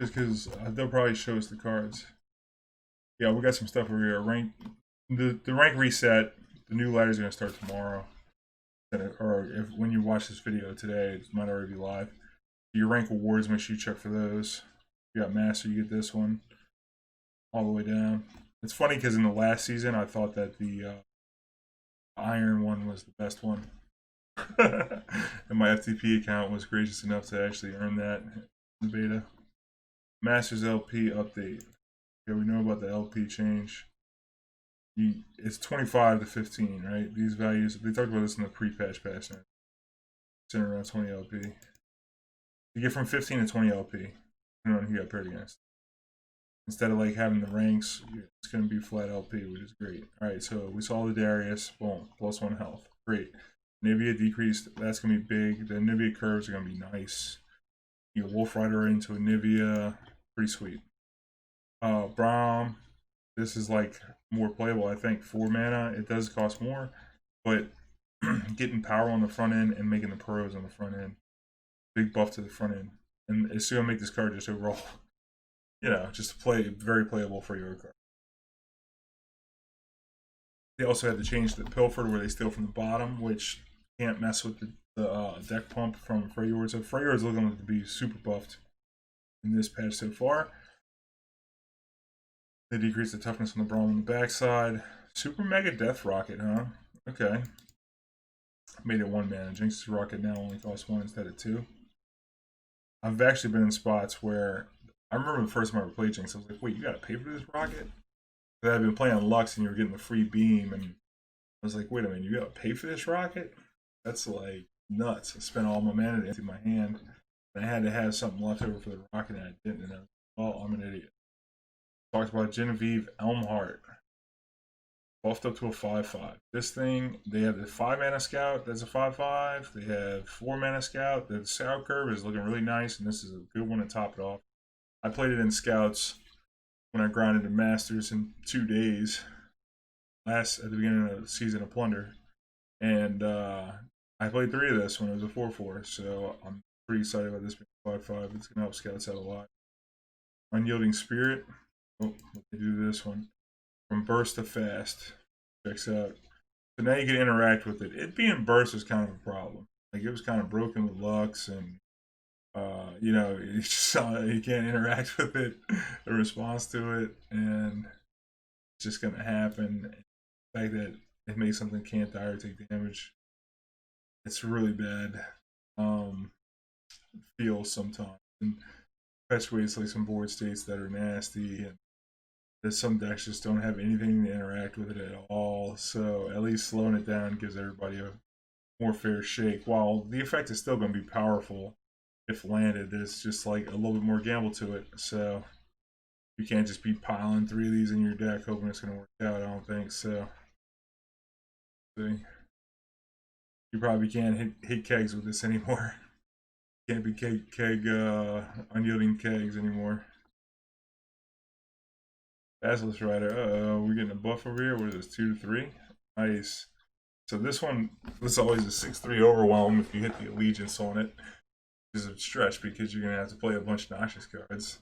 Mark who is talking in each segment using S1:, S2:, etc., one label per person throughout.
S1: Just because they'll probably show us the cards. Yeah, we got some stuff over here. The rank reset. The new ladder is gonna start tomorrow, or if when you watch this video today, it might already be live. Your rank awards, make sure you check for those. You got master, you get this one all the way down. It's funny because in the last season, I thought that the iron one was the best one, and my FTP account was gracious enough to actually earn that in the beta. Masters LP update. Yeah, we know about the LP change. It's 25 to 15, right? These values, they talked about this in the pre-patch patch now. It's in around 20 LP. You get from 15 to 20 LP, depending on who you got paired against. Instead of like having the ranks, it's going to be flat LP, which is great. All right, so we saw the Darius, boom, +1 health. Great. Nivea decreased, that's going to be big. The Nivea curves are going to be nice. You get Wolf Rider right into a Nivea, pretty sweet. Braum, this is like more playable, I think. 4 mana, it does cost more, but getting power on the front end and making the pros on the front end, big buff to the front end, and it's gonna make this card just overall, just very playable for your card. They also had to change the Pilfered where they steal from the bottom, which can't mess with the deck pump from Freljord. So Freljord's looking to be super buffed in this patch so far. They decrease the toughness on the Braum on the backside. Super Mega Death Rocket, huh? Okay. Made it 1 mana. Jinx's Rocket now only costs 1 instead of 2. I've actually been in spots where I remember the first time I ever played Jinx, I was like, wait, you gotta pay for this rocket? I've been playing on Lux and you were getting the free beam, and I was like, wait a minute, you gotta pay for this rocket? That's like nuts. I spent all my mana into my hand, and I had to have something left over for the rocket, and I didn't. And I was, well, I'm an idiot. Talked about Genevieve Elmhart. Buffed up to a 5/5. This thing, they have the 5 mana scout, that's a 5/5. They have 4 mana scout. The scout curve is looking really nice, and this is a good one to top it off. I played it in scouts when I grinded the masters in 2 days at the beginning of the season of Plunder, and I played 3 of this when it was a 4/4. So I'm pretty excited about this being 5/5. It's gonna help scouts out a lot. Unyielding Spirit. Oh, they do this one. From burst to fast. Checks out. So now you can interact with it. It being burst was kind of a problem. Like it was kind of broken with Lux, and you can't interact with it, the response to it, and it's just gonna happen. The fact that it makes something can't die or take damage, it's really bad. Feels sometimes, and perpetuates like some board states that are nasty, and there's some decks just don't have anything to interact with it at all. So at least slowing it down gives everybody a more fair shake. While the effect is still going to be powerful if landed, there's just like a little bit more gamble to it. So you can't just be piling 3 of these in your deck hoping it's going to work out. I don't think so. See, you probably can't hit kegs with this anymore. Can't be unyielding kegs anymore. Basilisk Rider. We're getting a buff over here. What is this? 2 to 3. Nice. So this is always a 6/3 overwhelm if you hit the allegiance on it. Is a stretch because you're gonna have to play a bunch of noxious cards.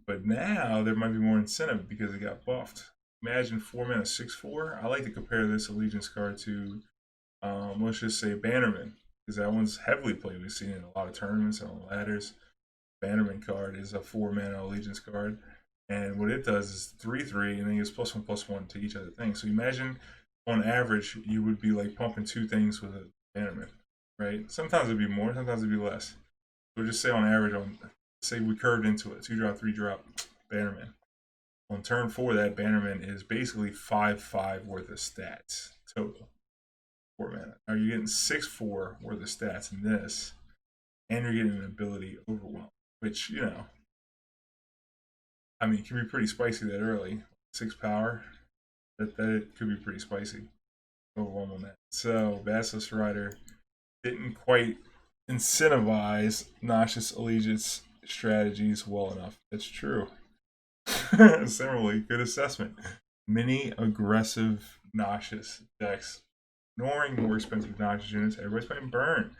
S1: But now there might be more incentive because it got buffed. Imagine 4 mana 6/4. I like to compare this allegiance card to let's just say Bannerman, because that one's heavily played. We've seen it in a lot of tournaments and on ladders. Bannerman card is a 4 mana allegiance card. And what it does is 3/3, and then it gives +1/+1 to each other thing. So imagine on average, you would be like pumping 2 things with a Bannerman, right? Sometimes it'd be more, sometimes it'd be less. So just say on average, say we curved into it, 2-drop, 3-drop, Bannerman. On turn 4, that Bannerman is basically 5/5 worth of stats total. 4 mana. Now you're getting 6/4 worth of stats in this, and you're getting an ability overwhelm, which I mean, it can be pretty spicy that early. 6 power, that it could be pretty spicy. Overwhelm on that. So Basilisk Rider didn't quite incentivize Noxious Allegiance strategies well enough. That's true. Similarly, good assessment. Many aggressive Noxious decks, ignoring more expensive Noxious units. Everybody's playing Burn.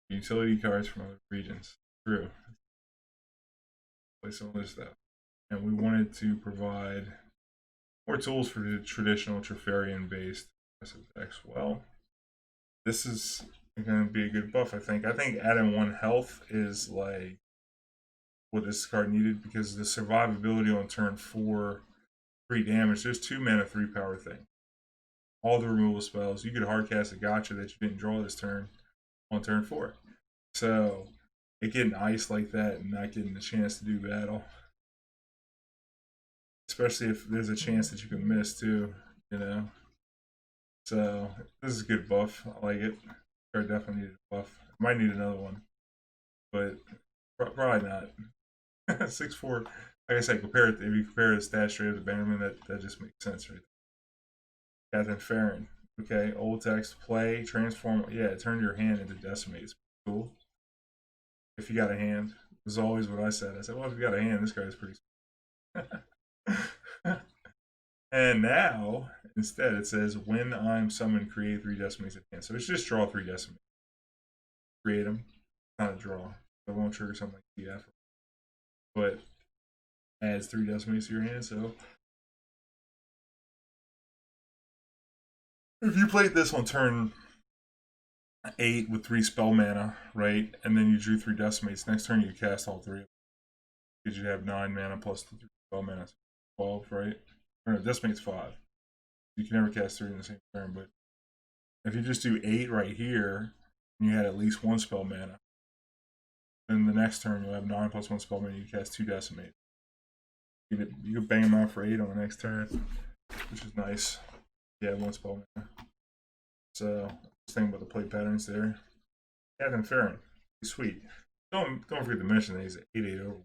S1: Utility cards from other regions. True. play some other stuff. And we wanted to provide more tools for the traditional Trifarian-based decks. Well, this is going to be a good buff, I think. I think adding 1 health is like what this card needed, because the survivability on turn 4, 3 damage. There's 2 mana, 3 power thing. All the removal spells. You could hardcast a gotcha that you didn't draw this turn on turn 4. So it getting ice like that and not getting the chance to do battle, especially if there's a chance that you can miss too, you know. So this is a good buff. I like it. I definitely need a buff. Might need another one, but probably not. 6/4. Like I said, compare it. If you compare the stat straight of the Bannerman, that just makes sense, right? Captain Farron. Okay, old text, play, transform. Yeah, turn your hand into decimates. Cool. If you got a hand, this is always what I said. I said, well, if you got a hand, this guy's pretty. And now, instead, it says, when I'm summoned, create 3 decimates at hand. So it's just draw 3 decimates. Create them, not a draw. It won't trigger something like DF. But adds 3 decimates to your hand, so if you played this on turn 8 with 3 spell mana, right, and then you drew 3 decimates, next turn you cast all 3 because you have 9 mana plus the 3 spell mana, 12, right? Or no, decimates 5. You can never cast 3 in the same turn, but if you just do 8 right here, and you had at least 1 spell mana, then the next turn you'll have 9 plus 1 spell mana, you cast 2 decimates. You could bang them out for 8 on the next turn, which is nice. Yeah, 1 spell mana. So, just thinking about the play patterns there. Captain Farron, sweet. Don't forget to mention that he's an 8/8 over.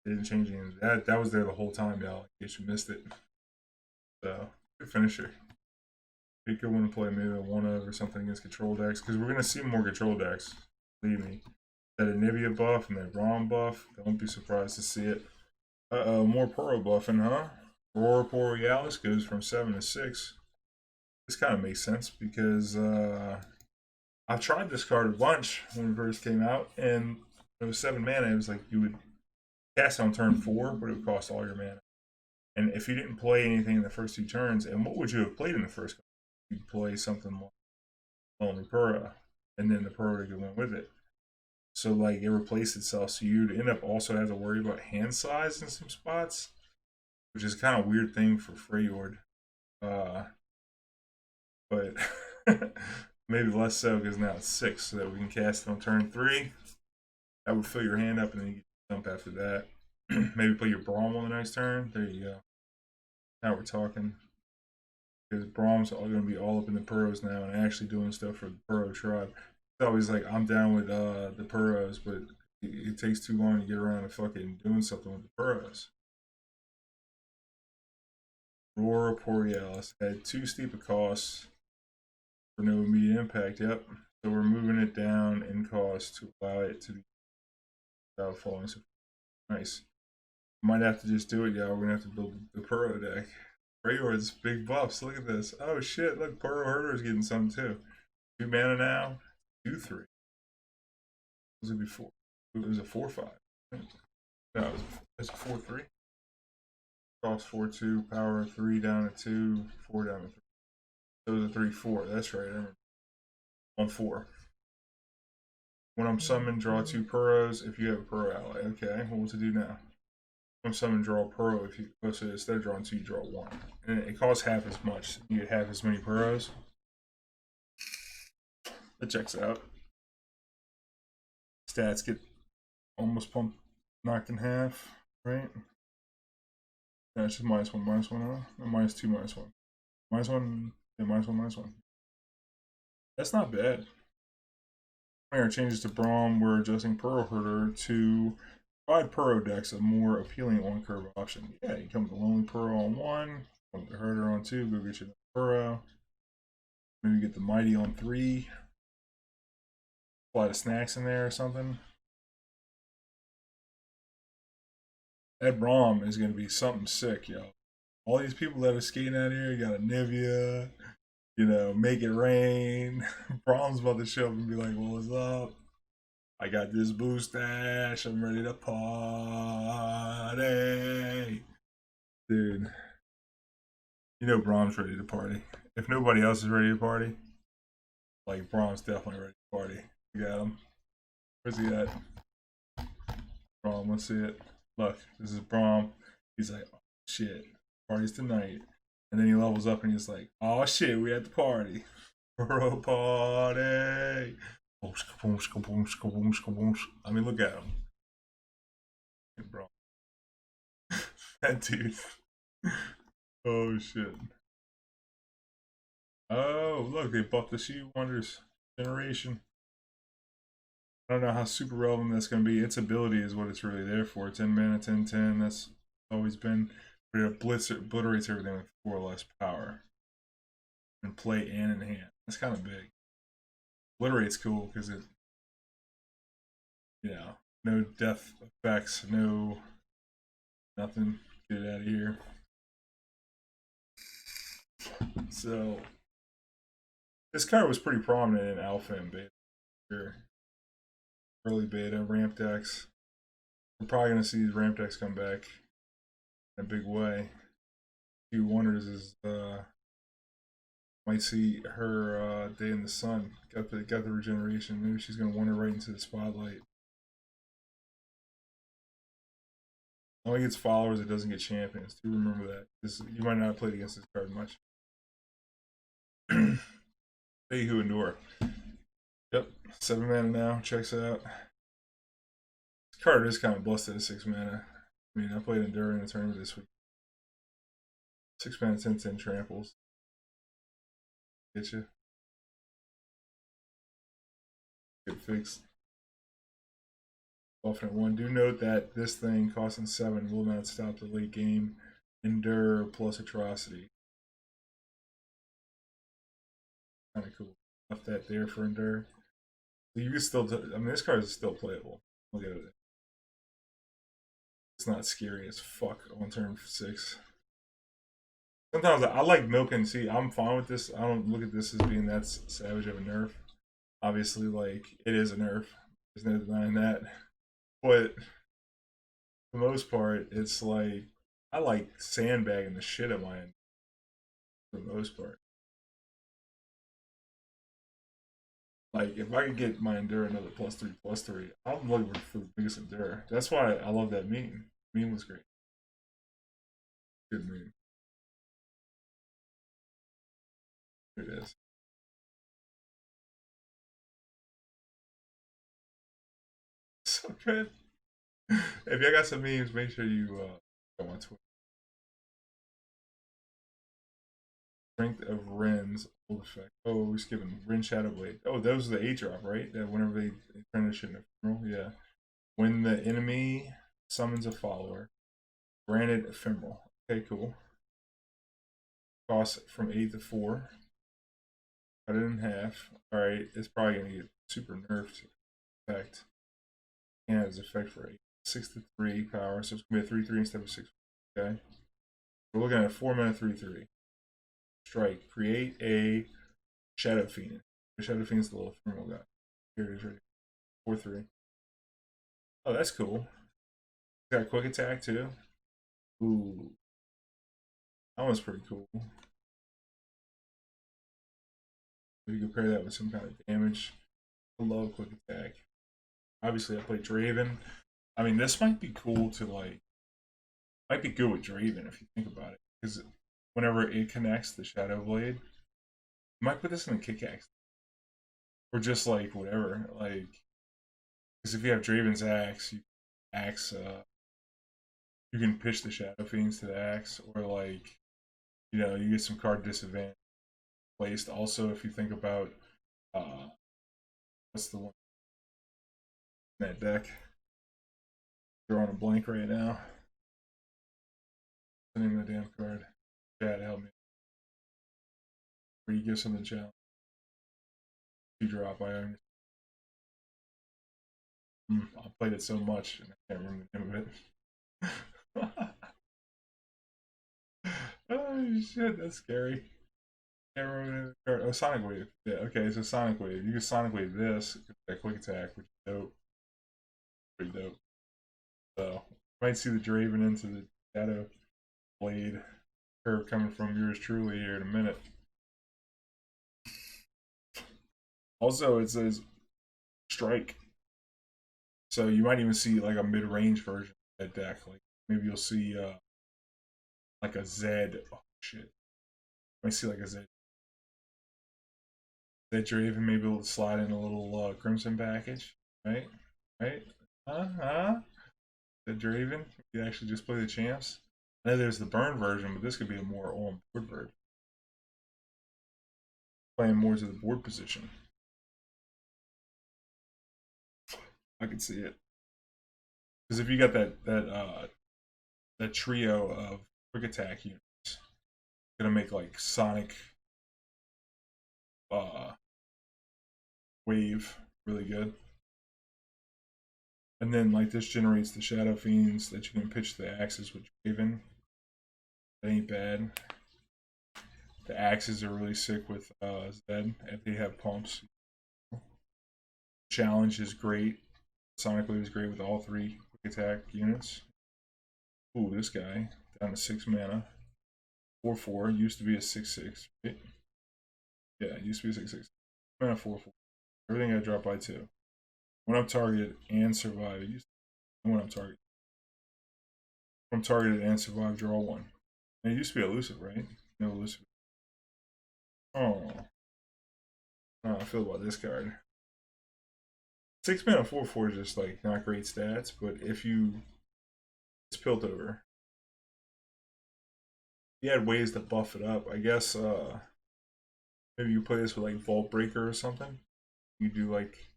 S1: They didn't change anything. That was there the whole time, y'all. In case you missed it. So, good finisher. Be a good one to play maybe a 1-of or something against control decks, because we're gonna see more control decks. Believe me. That Anivia buff and that Rom buff. Don't be surprised to see it. More Poro buffing, huh? Aurora Borealis goes from 7 to 6. This kind of makes sense because I've tried this card a bunch when it first came out, and it was 7 mana. It was like you would cast on turn 4, but it would cost all your mana. And if you didn't play anything in the first 2 turns, and what would you have played in the first? You'd play something like Lonely Pura, and then the Pura would go with it. So like it replaced itself, so you'd end up also have to worry about hand size in some spots, which is kind of a weird thing for Freyord. But maybe less so because now it's 6, so that we can cast it on turn 3. That would fill your hand up, and then you get dump after that. Maybe play your Braum on the next turn. There you go. Now we're talking. Because Braum's going to be all up in the Puros now and actually doing stuff for the Puro tribe. It's always like, I'm down with the Puros, but it takes too long to get around to fucking doing something with the Puros. Aurora Borealis had too steep a cost for no immediate impact. Yep. So we're moving it down in cost to allow it to be without falling. So nice. Might have to just do it, y'all. We're gonna have to build the Puro deck. Rayor's big buffs. Look at this. Oh shit! Look, Puro Herder's getting some too. 2 mana now. 2/3. Was it before? It was a 4/5. No, it was a 4/3. Cost 4/2. Power 3 down to 2. 4 down to 3. So it was a 3/4. That's right. I remember. On 4. When I'm summoned, draw 2 Puros if you have a Puro ally. Okay, what to do now? When summon, draw a Puro. If you so instead of drawing 2, you draw 1, and it costs half as much. You get half as many Puros. That checks out. Stats get almost pumped, knocked in half, right? Yeah, it's just -1, -1, huh? And -2, -1, -1, yeah, -1, -1. That's not bad. Our changes to Braum, we're adjusting Puro Herder to provide Puro decks a more appealing on-curve option. Yeah, you come with the Lonely Puro on 1, come with the Herder on 2, go get your Puro. Maybe get the Mighty on 3. Apply the snacks in there or something. That Braum is going to be something sick, yo. All these people that are skating out here, you got Anivia, you know, Make It Rain. Braum's about to show up and be like, well, what's up? I got this boost dash. I'm ready to party. party. Dude, you know Brahm's ready to party. If nobody else is ready to party, like Brahm's definitely ready to party. You got him. Where's he at? Brahm, let's see it. Look, this is Brahm. He's like, oh shit, party's tonight. And then he levels up and he's like, oh shit, we at the party. Bro, party. I mean, look at him. Hey, bro. That dude. Oh shit. Oh, look, they buffed the She Wonders generation. I don't know how super relevant that's going to be. Its ability is what it's really there for. 10 mana, 10/10. That's always been. But it obliterates everything with 4 or less power. In play and in hand. That's kind of big. Obliterate's cool because it, you know, no death effects, no nothing. Get it out of here. So, this card was pretty prominent in Alpha and Beta. Sure. Early Beta, ramp decks. We're probably going to see these ramp decks come back in a big way. She Wonders is might see her day in the sun. Got the regeneration. Maybe she's gonna wander right into the spotlight. Only gets followers, it doesn't get champions. Do remember that. You might not have played against this card much. They who endure. Yep, 7 mana now. Checks out. This card is kind of busted at 6 mana. I mean, I played Endure in the tournament this week. 6 mana, 10/10 tramples. Get you. Get fixed. Alternate 1. Do note that this thing costing 7 will not stop the late game. Endure plus Atrocity. Kind of cool. Left that there for Endure. So you can still, I mean, this card is still playable. Look at it. It's not scary as fuck on turn 6. Sometimes I like milking. See, I'm fine with this. I don't look at this as being that savage of a nerf. Obviously, like, it is a nerf. There's no denying that. But for the most part, it's like, I like sandbagging the shit of mine for the most part. Like, if I could get my Endure another +3/+3, I'm looking for the biggest Endure. That's why I love that meme. Meme was great. Good meme. Here it is. So good. If y'all got some memes, make sure you go on Twitter. Strength of Ren's old effect. Oh, we're skipping Ren Shadowblade. Oh, those are the 8-drop, right? That whenever they turn this shit into ephemeral, yeah. When the enemy summons a follower, granted ephemeral. Okay, cool. Cost from 8 to 4. Cut it in half. Alright, it's probably gonna get super nerfed effect. And its effect for 8. 6 to 3 power, so it's gonna be a 3/3 instead of 6. Okay. We're looking at a 4 mana 3/3. Strike. Create a Shadow Fiend. The Shadow Fiend's the little ephemeral guy. Here it is right here. 4/3. Oh, that's cool. Got quick attack too. Ooh. That one's pretty cool. You can pair that with some kind of damage. I love quick attack. Obviously, I play Draven. I mean, this might be cool to like. Might be good with Draven if you think about it, because whenever it connects the Shadow Blade, you might put this in the Kickaxe, or just like whatever. Like, because if you have Draven's axe, you can pitch the Shadow Fiends to the axe, or like, you know, you get some card disadvantage placed. Also, if you think about what's the one in that deck? Drawing a blank right now. What's the name of the damn card? Chad, help me. Where you give something challenge. You drop, I understand. I played it so much, and I can't remember the name of it. Oh shit, that's scary. Can't remember the name of the card. Oh, Sonic Wave. Yeah, okay, so Sonic Wave. You can Sonic Wave this, that quick attack, which is dope. Pretty dope. So, Might see the Draven into the Shadow Blade curve coming from yours truly here in a minute. Also, it says strike. So you might even see like a mid-range version of that deck. Like maybe you'll see like a Zed. Oh shit. You might see like a Zed. That Draven maybe will slide in a little Crimson package. Right? Right? The Draven. You actually just play the champs. I know there's the burn version, but this could be a more on board version. Playing more to the board position. I can see it. Because if you got that trio of quick attack units, it's gonna make like Sonic Wave really good. And then like this generates the Shadow Fiends that you can pitch the axes with Draven. That ain't bad. The axes are really sick with Zed if they have pumps. Challenge is great. Sonic Wave is great with all three quick attack units. Ooh, this guy down to 6 mana. 4/4 used to be a 6/6, right? Yeah, it used to be a 6/6. Mana 4/4. Everything got dropped by 2. When I'm targeted and survive, it used to be when I'm targeted. When I'm targeted and survive, draw 1. And it used to be elusive, right? No elusive. Oh. How I feel about this card. 6 mana 4/4 is just like not great stats, but if you it's Piltover. You had ways to buff it up. I guess maybe you play this with like Vault Breaker or something. You do like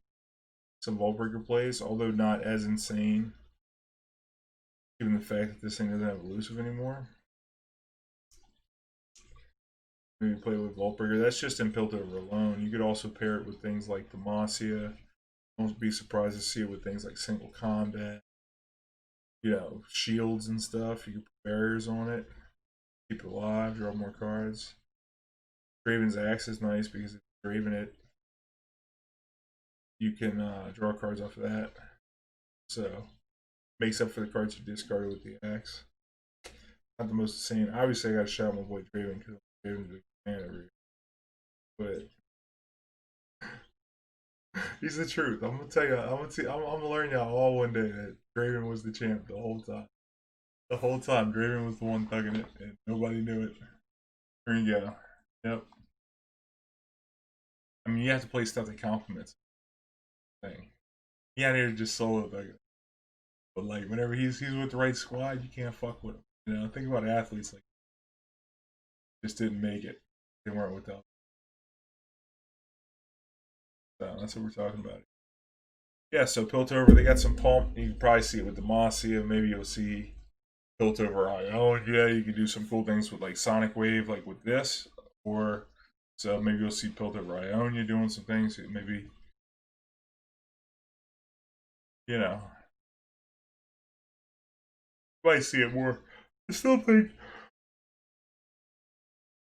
S1: some Vault Breaker plays, although not as insane, given the fact that this thing doesn't have elusive anymore. Maybe play with Vault Breaker. That's just in Piltover alone. You could also pair it with things like Demacia. Don't be surprised to see it with things like Single Combat. You know, shields and stuff. You can put barriers on it. Keep it alive, draw more cards. Draven's Axe is nice because if you Draven it, you can draw cards off of that. So, makes up for the cards you discarded with the Axe. Not the most insane. Obviously, I got to shout my boy Draven because Draven's a big fan over here. But he's the truth. I'm gonna tell you. I'm gonna learn y'all all one day that Draven was the champ the whole time. The whole time, Draven was the one thugging it, and nobody knew it. There you go. Yep. I mean, you have to play stuff that complements the thing. He out here just solo thugging. But like, whenever he's with the right squad, you can't fuck with him. You know, think about athletes like just didn't make it. They weren't with them. So that's what we're talking about. Yeah, so Piltover, they got some pump. You can probably see it with Demacia. Maybe you'll see Piltover IO. Yeah, you can do some cool things with like Sonic Wave, like with this. Or so maybe you'll see Piltover Ionia doing some things. Maybe, you know, you might see it more. I still think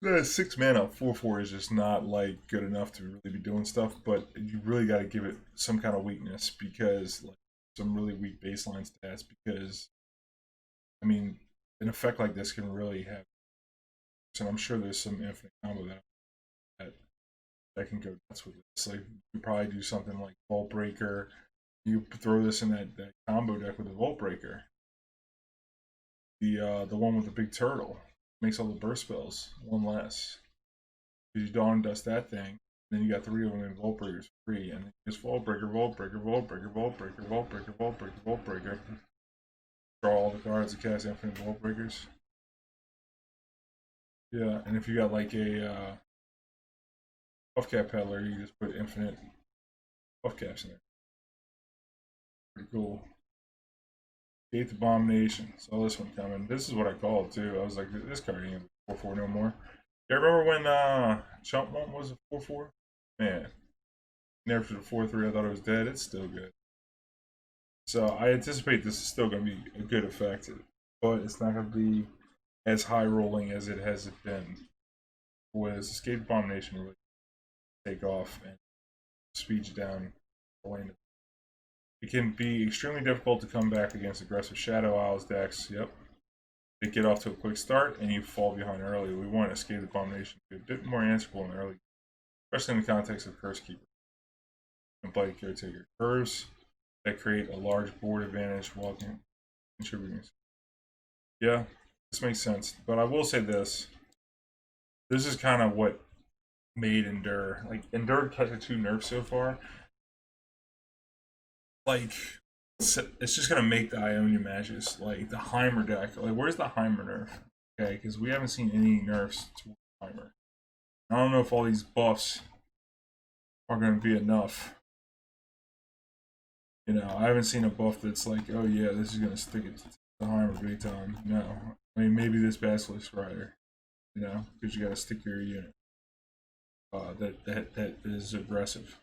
S1: the 6 mana 4/4 is just not like good enough to really be doing stuff, but you really got to give it some kind of weakness because like some really weak baseline stats. Because I mean, an effect like this can really have. And I'm sure there's some infinite combo that can go nuts with this. Like you probably do something like Vault Breaker. You throw this in that combo deck with the Vault Breaker. The one with the big turtle makes all the burst spells one less. You Dawn Dust that thing, then you got 3 of them in Vault Breakers free, and just Vault Breaker, Vault Breaker, Vault Breaker, Vault Breaker, Vault Breaker, Vault Breaker, Vault Breaker. Draw all the cards and cast infinite Vault Breakers. Yeah, and if you got like a buff cap peddler, you just put infinite buff caps in there. Pretty cool. Eighth Abomination. Saw this one coming. This is what I called too. I was like, this card ain't 4/4 no more. You remember when Chump Monk was a 4/4? Man, never to the 4/3. I thought it was dead. It's still good. So I anticipate this is still going to be a good effect, but it's not going to be as high rolling as it has been. Was Escape Abomination really take off and speed you down the lane? It can be extremely difficult to come back against aggressive Shadow Isles decks. Yep. They get off to a quick start and you fall behind early. We want to escape the Abomination to be a bit more answerable in the early, especially in the context of Curse Keeper and Bloody Caretaker. Curves that create a large board advantage while contributing. Yeah, this makes sense. But I will say this. This is kind of what made Endure. Like, Endure has 2 nerfs so far. Like, it's just going to make the Ionia matches. Like, the Heimer deck. Like, where's the Heimer nerf? Okay, because we haven't seen any nerfs to Heimer. I don't know if all these buffs are going to be enough. You know, I haven't seen a buff that's like, oh yeah, this is going to stick it to the Heimer big time. No. I mean, maybe this Basilisk Rider. You know, because you got to stick your unit. That is aggressive.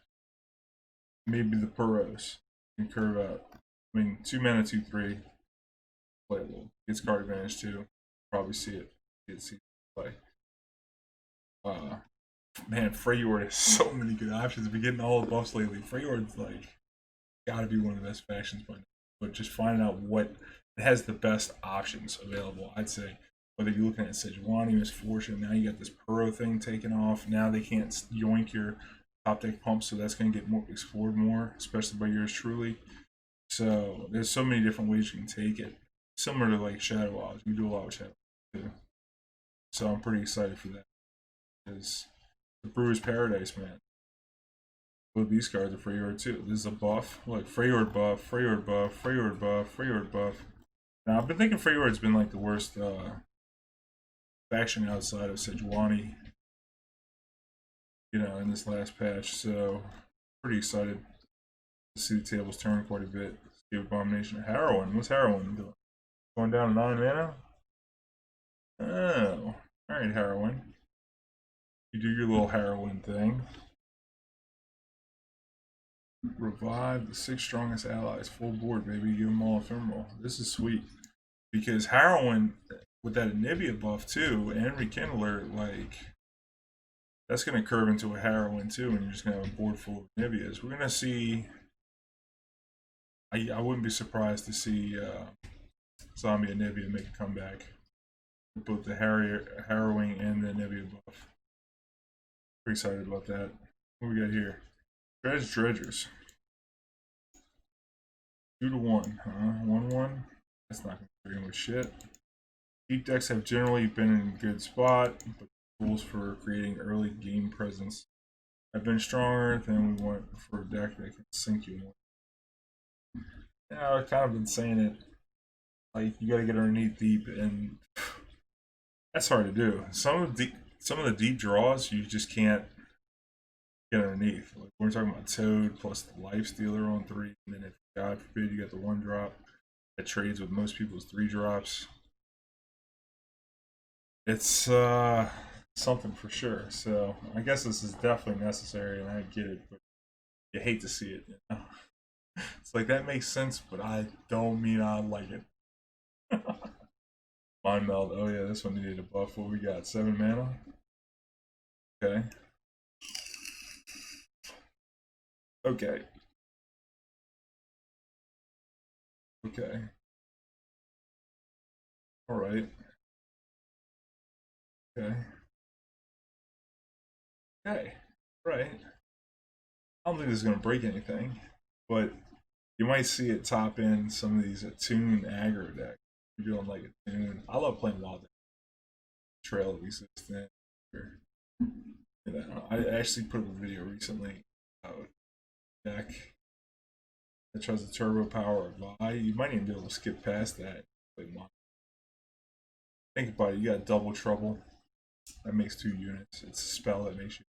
S1: Maybe the Puros can curve out. I mean, 2 mana, 2/3, playable. Gets card advantage too. Probably see it. See it play. Man, Freyord has so many good options. We've been getting all the buffs lately. Freyord's like gotta be one of the best factions by now. But just finding out what it has the best options available, I'd say. Whether you're looking at Sejuani, Misfortune, now you got this Puro thing taken off. Now they can't yoink your top deck pump, so that's going to get more explored more, especially by yours truly. So there's so many different ways you can take it. Similar to like Shadow Isles, you do a lot with Shadow too. So I'm pretty excited for that. Because the Brewer's Paradise, man. Well, these cards are Freyord too. This is a buff, like Freyord buff, Freyord buff, Freyord buff, Freyord buff. Now I've been thinking Freyord's been like the worst faction outside of Sejuani, you know, in this last patch. So pretty excited to see the tables turn quite a bit. See Abomination. Heroin. What's Heroin doing? Going down to 9 mana? Oh. Alright, Heroin. You do your little Heroin thing. Revive the 6 strongest allies. Full board, baby. Give them all ephemeral. This is sweet. Because Heroin, with that Anivia buff too, and Rekindler, like, that's going to curve into a Heroin too, and you're just going to have a board full of Anivias. We're going to see. I wouldn't be surprised to see Zombie Anivia make a comeback with both the Harrowing and the Anivia buff. Pretty excited about that. What we got here? Dredgers. 2 to 1, huh? 1/1. That's not going to be with shit. Deep decks have generally been in a good spot, but tools for creating early game presence have been stronger than we want for a deck that can sink you more. Yeah, I've kind of been saying it. Like, you gotta get underneath deep, and that's hard to do. Some of the deep draws you just can't get underneath. Like, we're talking about Toad plus the Life Stealer on 3, and then if God forbid you get the 1 drop that trades with most people's 3 drops. It's something for sure. So I guess this is definitely necessary, and I get it, but you hate to see it. You know? It's like, that makes sense, but I don't mean I like it. Mind Meld. Oh yeah, this one needed a buff. What we got? 7 mana. Okay. Okay. Okay. All right. Okay. Okay. Right. I don't think this is gonna break anything, but you might see it top in some of these Attune aggro decks. You're doing like Attune. I love playing Wild Trail of Existence. You know, I actually put up a video recently about a deck that tries the turbo power of Vi. You might even be able to skip past that. Think about it. You got Double Trouble. That makes 2 units. It's a spell that makes you.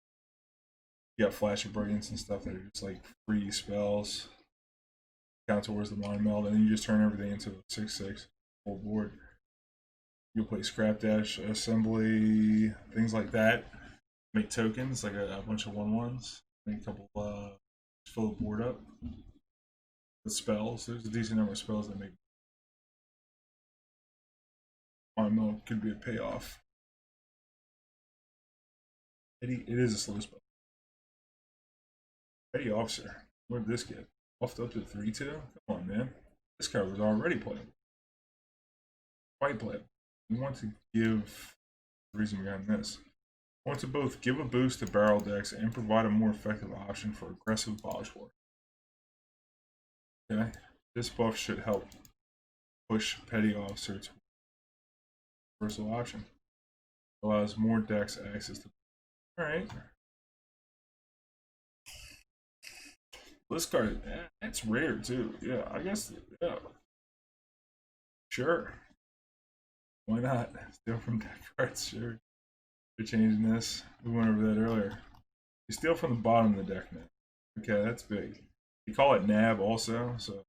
S1: You got Flash of Brilliance and stuff that are just like free spells. Count towards the Mind Meld, and then you just turn everything into a 6/6 full board. You'll play Scrap Dash, Assembly, things like that. Make tokens, like a bunch of 1/1s. Make a couple, fill the board up with spells. There's a decent number of spells that make Mind Meld could be a payoff. It is a slow spell. Petty Officer. Where did this get? Buffed up to 3-2? Come on, man. This card was already playable. Quite playable. We want to give the reason behind this. I want to both give a boost to barrel decks and provide a more effective option for aggressive polish work. Okay, this buff should help push Petty Officer to universal option. Allows more decks access to. Alright. This card, it's rare too. Yeah, I guess, yeah. Sure. Why not? Steal from deck cards, sure. We're changing this. We went over that earlier. You steal from the bottom of the deck now. Okay, that's big. You call it nab also, so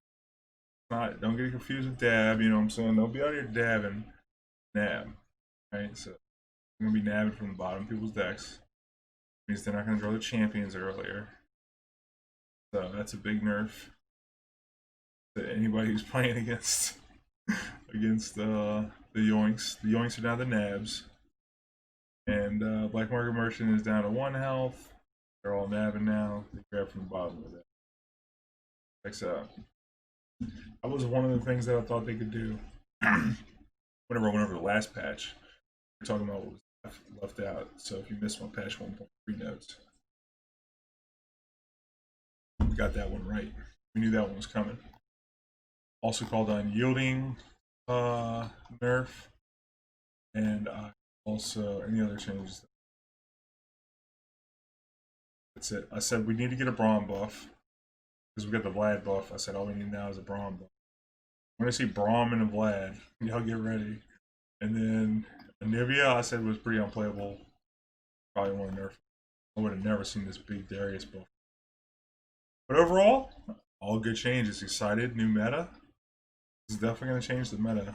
S1: not, don't get confused with dab, you know what I'm saying? Don't be out here dabbing nab. Right? So you're gonna be nabbing from the bottom of people's decks. Means they're not gonna draw the champions earlier. So that's a big nerf to anybody who's playing against the yoinks. The yoinks are down to nabs. And Black Market Merchant is down to 1 health. They're all nabbing now. They grab from the bottom of it. Checks out. That was one of the things that I thought they could do. Whenever I went over the last patch, we're talking about what was left out. So if you missed my patch 1.3 notes, we got that one right. We knew that one was coming. Also called on yielding nerf, and also any other changes. That's it. I said we need to get a Braum buff because we got the Vlad buff. I said all we need now is a Braum buff. I'm gonna see Braum and a Vlad. Y'all get ready. And then Anivia, I said was pretty unplayable. Probably want to nerf. I would have never seen this big Darius buff. But overall, all good changes. Excited, new meta. This is definitely going to change the meta.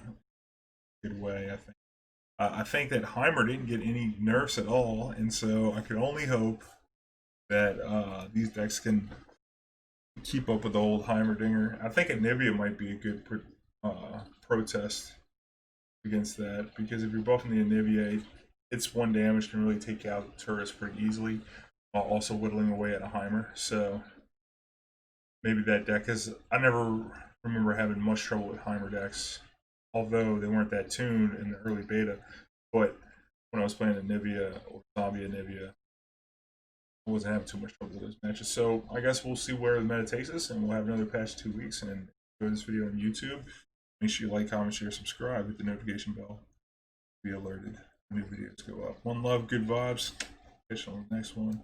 S1: Good way, I think. I think that Heimer didn't get any nerfs at all, and so I could only hope that these decks can keep up with the old Heimerdinger. I think Anivia might be a good protest against that, because if you're buffing the Anivia, its 1 damage can really take out turrets pretty easily, while also whittling away at a Heimer. So maybe that deck, because I never remember having much trouble with Heimer decks, although they weren't that tuned in the early beta. But when I was playing Anivia or Zombie Anivia, I wasn't having too much trouble with those matches. So I guess we'll see where the meta takes us, and we'll have another patch in 2 weeks. And enjoy this video on YouTube. Make sure you like, comment, share, subscribe, hit the notification bell to be alerted when new videos go up. One love, good vibes. Catch you on the next one.